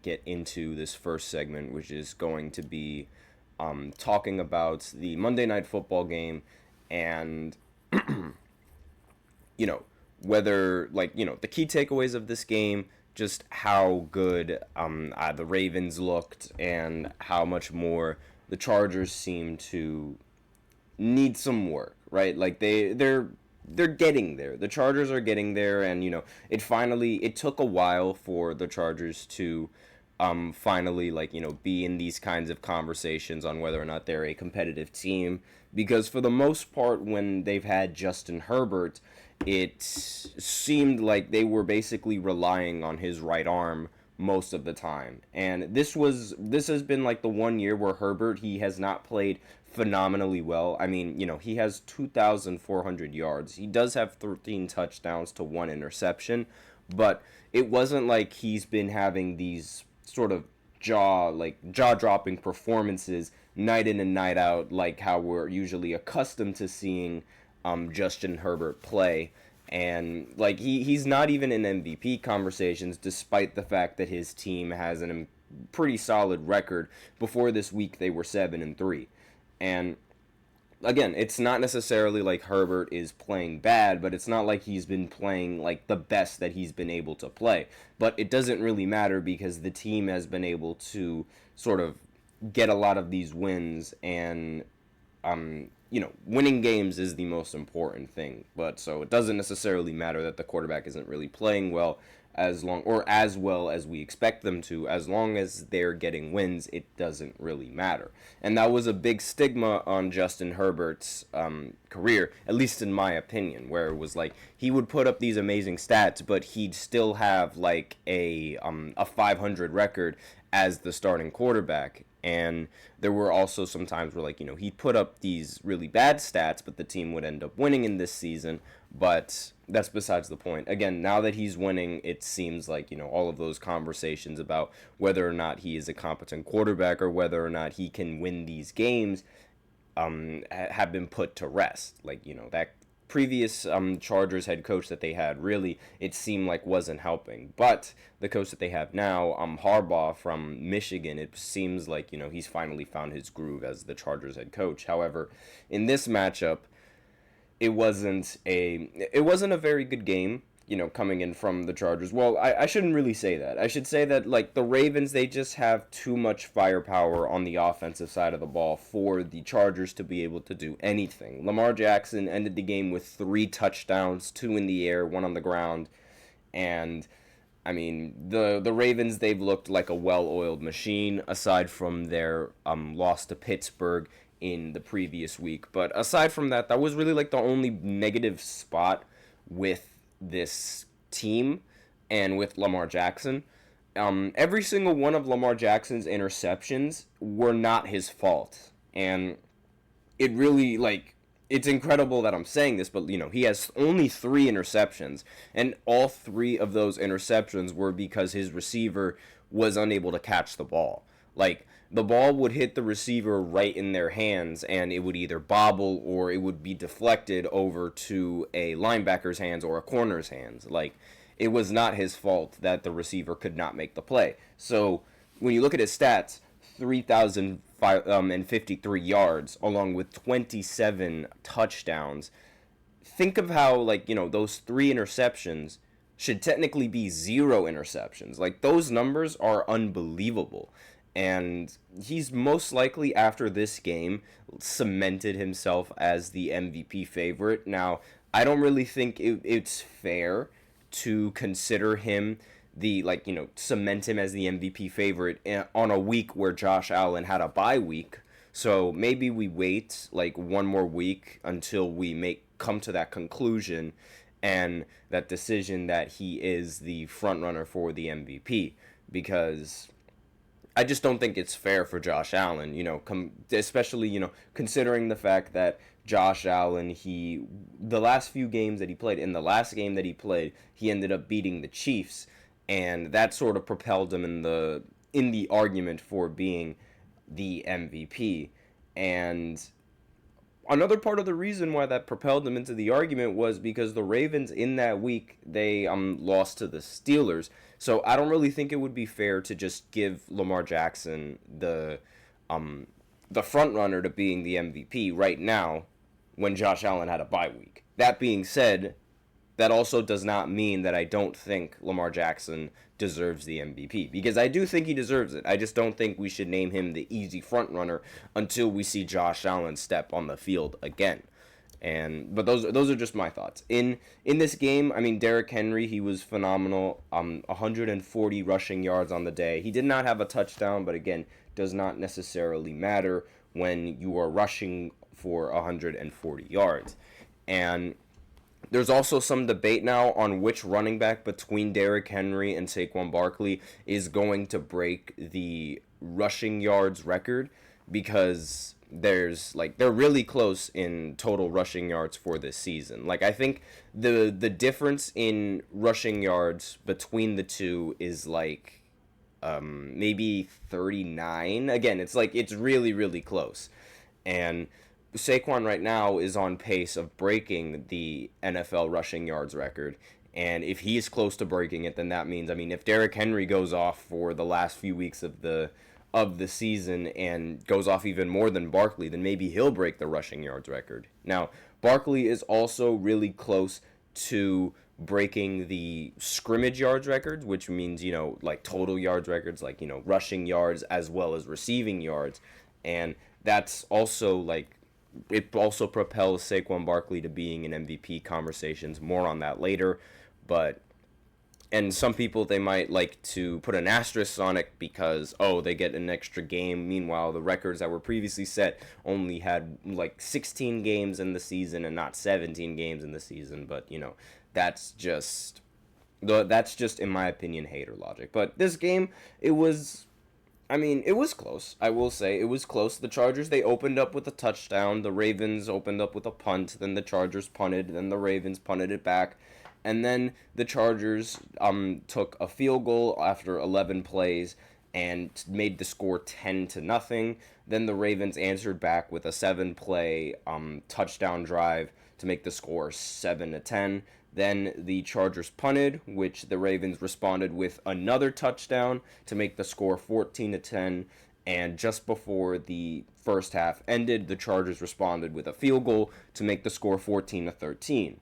get into this first segment, which is going to be talking about the Monday Night Football game and, you know, whether, the key takeaways of this game, just how good the Ravens looked, and how much more the Chargers seem to need some work, right? Like they're getting there. The Chargers are getting there, and it took a while for the Chargers to finally, be in these kinds of conversations on whether or not they're a competitive team, because for the most part when they've had Justin Herbert, it seemed like they were basically relying on his right arm most of the time. And this has been like the one year where Herbert, he has not played phenomenally well. I mean, he has 2,400 yards. He does have 13 touchdowns to one interception, but it wasn't like he's been having these sort of jaw dropping performances night in and night out, like how we're usually accustomed to seeing Justin Herbert play. And he's not even in MVP conversations, despite the fact that his team has a pretty solid record. Before this week, they were 7-3, and again, it's not necessarily like Herbert is playing bad, but it's not like he's been playing like the best that he's been able to play. But it doesn't really matter because the team has been able to sort of get a lot of these wins, and winning games is the most important thing. But so it doesn't necessarily matter that the quarterback isn't really playing well, as well as we expect them to. As long as they're getting wins, it doesn't really matter. And that was a big stigma on Justin Herbert's career, at least in my opinion, where it was like he would put up these amazing stats, but he'd still have like a 500 record as the starting quarterback. And there were also some times where, he'd put up these really bad stats, but the team would end up winning in this season. But that's besides the point. Again, now that he's winning, it seems like, all of those conversations about whether or not he is a competent quarterback or whether or not he can win these games have been put to rest. That previous Chargers head coach that they had, really, it seemed like wasn't helping. But the coach that they have now, Harbaugh from Michigan, it seems like, he's finally found his groove as the Chargers head coach. However, in this matchup, it wasn't a very good game, coming in from the Chargers. Well, I shouldn't really say that. I should say that, the Ravens, they just have too much firepower on the offensive side of the ball for the Chargers to be able to do anything. Lamar Jackson ended the game with 3 touchdowns, 2 in the air, 1 on the ground. And I mean, the Ravens, they've looked like a well-oiled machine, aside from their loss to Pittsburgh in the previous week. But aside from that, that was really the only negative spot with this team and with Lamar Jackson. Every single one of Lamar Jackson's interceptions were not his fault. And it really, it's incredible that I'm saying this, but, he has only 3 interceptions, and all 3 of those interceptions were because his receiver was unable to catch the ball. The ball would hit the receiver right in their hands, and it would either bobble or it would be deflected over to a linebacker's hands or a corner's hands. It was not his fault that the receiver could not make the play. So when you look at his stats, 3,053 yards along with 27 touchdowns. Think of how, those 3 interceptions should technically be 0 interceptions. Those numbers are unbelievable. And he's most likely, after this game, cemented himself as the MVP favorite. Now, I don't really think it's fair to consider him cement him as the MVP favorite on a week where Josh Allen had a bye week. So maybe we wait one more week until we come to that conclusion and that decision that he is the front runner for the MVP, because I just don't think it's fair for Josh Allen, especially, considering the fact that Josh Allen, the last few games that he played, in the last game that he played, he ended up beating the Chiefs, and that sort of propelled him in the argument for being the MVP. And another part of the reason why that propelled them into the argument was because the Ravens in that week they lost to the Steelers. So I don't really think it would be fair to just give Lamar Jackson um the front runner to being the MVP right now when Josh Allen had a bye week. That being said, that also does not mean that I don't think Lamar Jackson deserves the MVP, because I do think he deserves it. I just don't think we should name him the easy front runner until we see Josh Allen step on the field again. But those are just my thoughts. In this game, I mean, Derrick Henry, he was phenomenal. 140 rushing yards on the day. He did not have a touchdown, but again, does not necessarily matter when you are rushing for 140 yards. And there's also some debate now on which running back between Derrick Henry and Saquon Barkley is going to break the rushing yards record, because they're really close in total rushing yards for this season. Like, I think the difference in rushing yards between the two is like maybe 39. Again, it's really really close. And Saquon right now is on pace of breaking the NFL rushing yards record. And if he is close to breaking it, then that means, I mean, if Derrick Henry goes off for the last few weeks of the season and goes off even more than Barkley, then maybe he'll break the rushing yards record. Now, Barkley is also really close to breaking the scrimmage yards records, which means, like total yards records, like, rushing yards as well as receiving yards. And that's also like, it also propels Saquon Barkley to being in MVP conversations. More on that later. And some people, they might like to put an asterisk on it because, oh, they get an extra game. Meanwhile, the records that were previously set only had like 16 games in the season and not 17 games in the season. But, that's just, in my opinion, hater logic. But this game, it was close. I will say it was close. The Chargers, they opened up with a touchdown. The Ravens opened up with a punt. Then the Chargers punted. Then the Ravens punted it back. And then the Chargers took a field goal after 11 plays and made the score 10-0. Then the Ravens answered back with a 7-play touchdown drive to make the score 7-10. Then the Chargers punted, which the Ravens responded with another touchdown to make the score 14-10. And just before the first half ended, the Chargers responded with a field goal to make the score 14-13.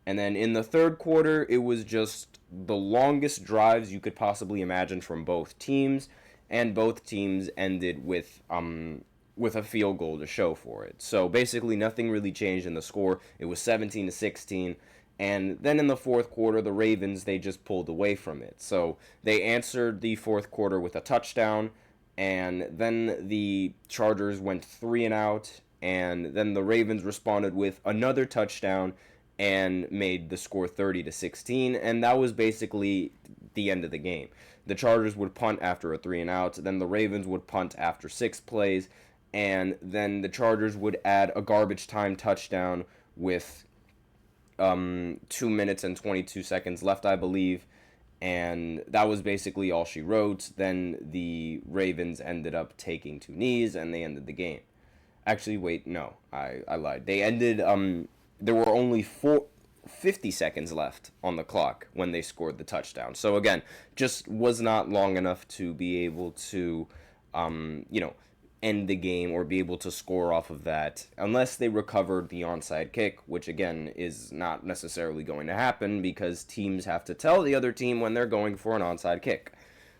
And then in the third quarter, it was just the longest drives you could possibly imagine from both teams, and both teams ended with a field goal to show for it. So basically, nothing really changed in the score. It was 17-16. And then in the fourth quarter, the Ravens, they just pulled away from it. So they answered the fourth quarter with a touchdown, and then the Chargers went 3-and-out, and then the Ravens responded with another touchdown and made the score 30-16, and that was basically the end of the game. The Chargers would punt after a 3-and-out, then the Ravens would punt after 6 plays, and then the Chargers would add a garbage time touchdown with 2 minutes and 22 seconds left, I believe, and that was basically all she wrote. Then the Ravens ended up taking 2 knees, and they ended the game. Actually, wait, no, I lied. They ended, there were only 50 seconds left on the clock when they scored the touchdown. So again, just was not long enough to be able to, end the game or be able to score off of that unless they recovered the onside kick, which again is not necessarily going to happen because teams have to tell the other team when they're going for an onside kick.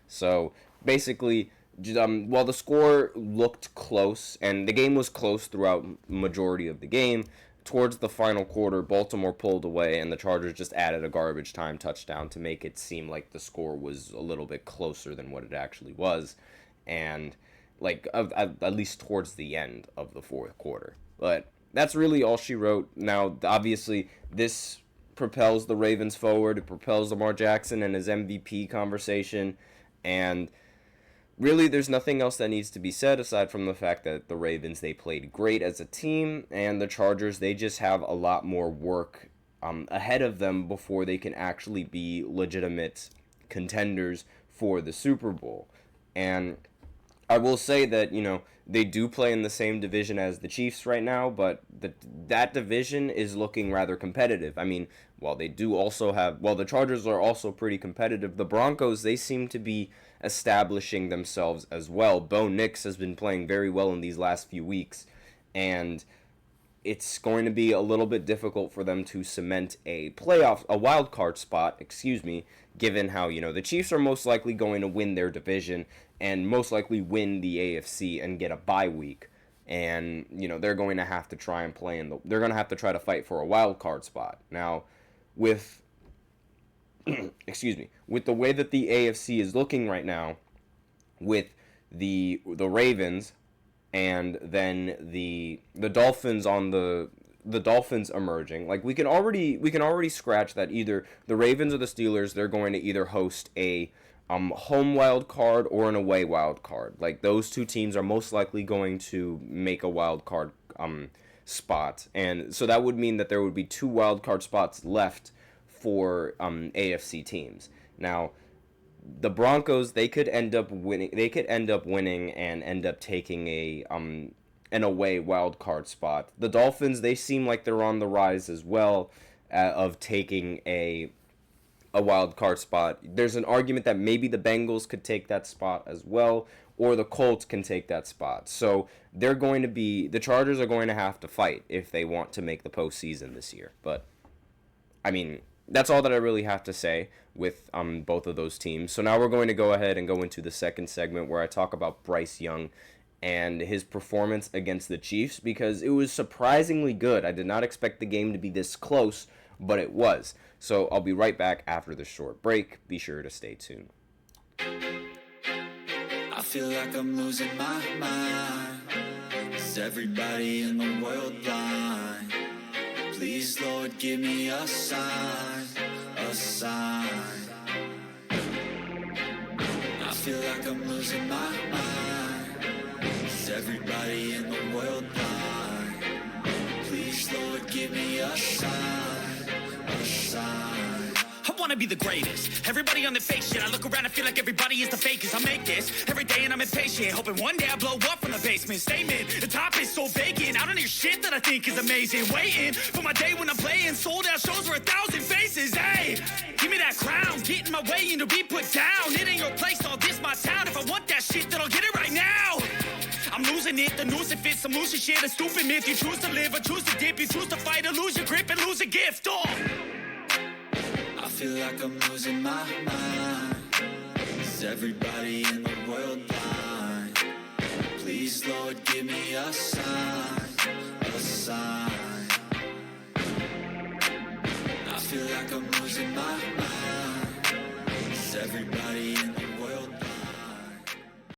So basically, while the score looked close and the game was close throughout majority of the game, towards the final quarter, Baltimore pulled away and the Chargers just added a garbage time touchdown to make it seem like the score was a little bit closer than what it actually was. And at least towards the end of the fourth quarter. But that's really all she wrote. Now, obviously, this propels the Ravens forward. It propels Lamar Jackson and his MVP conversation. And really, there's nothing else that needs to be said aside from the fact that the Ravens, they played great as a team. And the Chargers, they just have a lot more work ahead of them before they can actually be legitimate contenders for the Super Bowl. And I will say that, they do play in the same division as the Chiefs right now, but that division is looking rather competitive. I mean, while the Chargers are also pretty competitive, the Broncos, they seem to be establishing themselves as well. Bo Nix has been playing very well in these last few weeks, and it's going to be a little bit difficult for them to cement a wild card spot, given how, the Chiefs are most likely going to win their division and most likely win the AFC and get a bye week. And, they're going to have to try and they're going to have to try to fight for a wild card spot. Now, with, with the way that the AFC is looking right now, with the Ravens, and then the Dolphins the Dolphins emerging. Like, we can already scratch that either the Ravens or the Steelers, they're going to either host a home wild card or an away wild card. Like, those two teams are most likely going to make a wild card spot, and so that would mean that there would be 2 wild card spots left for AFC teams. Now, the Broncos, they could end up winning and end up taking an away wild card spot. The Dolphins, they seem like they're on the rise as well, of taking a wild card spot. There's an argument that maybe the Bengals could take that spot as well, or the Colts can take that spot. So the Chargers are going to have to fight if they want to make the postseason this year. But I mean, that's all that I really have to say with both of those teams. So now we're going to go ahead and go into the second segment where I talk about Bryce Young and his performance against the Chiefs, because it was surprisingly good. I did not expect the game to be this close, but it was. So I'll be right back after this short break. Be sure to stay tuned. I feel like I'm losing my mind. Is everybody in the world blind? Please, Lord, give me a sign, a sign. I feel like I'm losing my mind. Is everybody in the world blind? Please, Lord, give me a sign, a sign. I wanna be the greatest. Everybody on the fake shit. I look around and feel like everybody is the fakest. I make this every day and I'm impatient, hoping one day I blow up from the basement. Statement, the top is so vacant. I don't hear shit that I think is amazing. Waiting for my day when I'm playing sold out shows for 1,000 faces. Hey, give me that crown, get in my way and to be put down. It ain't your place, all this my town. If I want that shit, then I'll get it right now. I'm losing it, the noose it fits, some losing shit, a stupid myth. You choose to live or choose to dip, you choose to fight or lose your grip and lose a gift. Oh, I feel like I'm losing my mind. Is everybody in the world blind? Please, Lord, give me a sign, a sign. I feel like I'm losing my